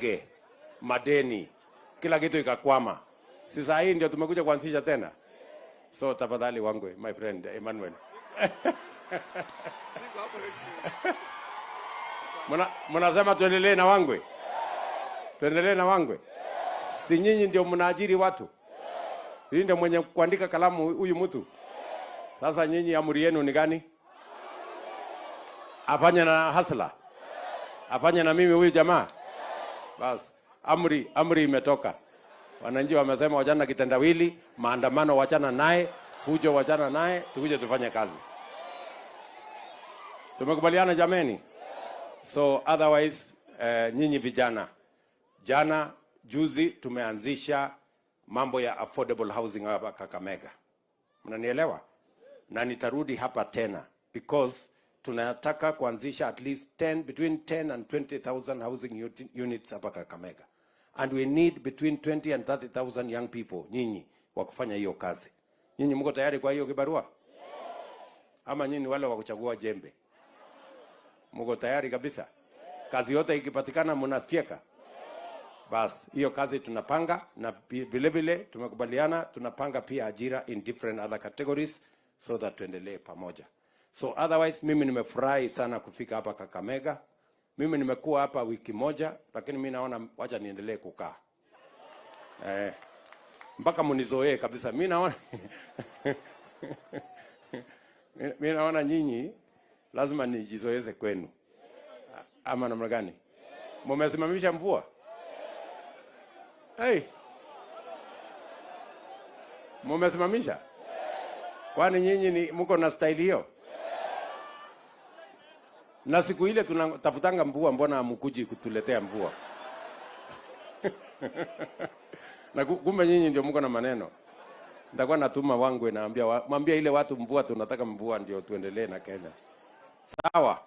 ndege, madeni, kila kitu ikakwama. Sasa hii ndio tumekuja kuanzisha tena. So tafadhali Wangwe, my friend Emmanuel. Mnasema tuendelee na Wangwe? Tuendelee na Wangwe? Si nyinyi ndio mnaajiri watu? Hii ndio mwenye kuandika kalamu huyu mtu. Sasa nyinyi amri yenu ni gani? Afanye na Hasla? Afanye na mimi huyu jamaa? Bas, amri imetoka. Wananchi wamesema wachana kitendawili, maandamano wachana naye, fujo wachana naye, tukuje tufanye kazi. Tumekubaliana jameni? So otherwise nyinyi vijana, juzi tumeanzisha mambo ya affordable housing hapa Kakamega. Mnanielewa? Na nitarudi hapa tena because tunataka kuanzisha at least between 10 and 20,000 housing units hapa Kakamega. And we need between 20 and 30,000 young people, nyinyi, wa kufanya hiyo kazi. Nyinyi mko tayari kwa hiyo kibarua? Ama nyinyi wale wa kuchagua jembe? Mko tayari kabisa? Kazi yote ikipatikana mnafyeka? Bas, hiyo kazi tunapanga, na vile vile tumekubaliana tunapanga pia ajira in different other categories so that tuendelee pamoja. So otherwise mimi nimefurahi sana kufika hapa Kakamega. Mimi nimekuwa hapa wiki moja, lakini mimi naona wacha niendelee kukaa. Mpaka munizoee kabisa. Mimi naona nyinyi lazima nijizoeze kwenu. Ama namna gani? Mmesimamisha mvua? Hey. Mmesimamisha? Kwani nyinyi mko na style hiyo? Na siku ile tunatafutanga mvua, mbona hamkuji kutuletea mvua? Na kumbe nyinyi ndio mko na maneno. Nitakuwa natuma Wangwe naambia ile watu mvua, tunataka mvua ndio tuendelee na Kenya. Sawa?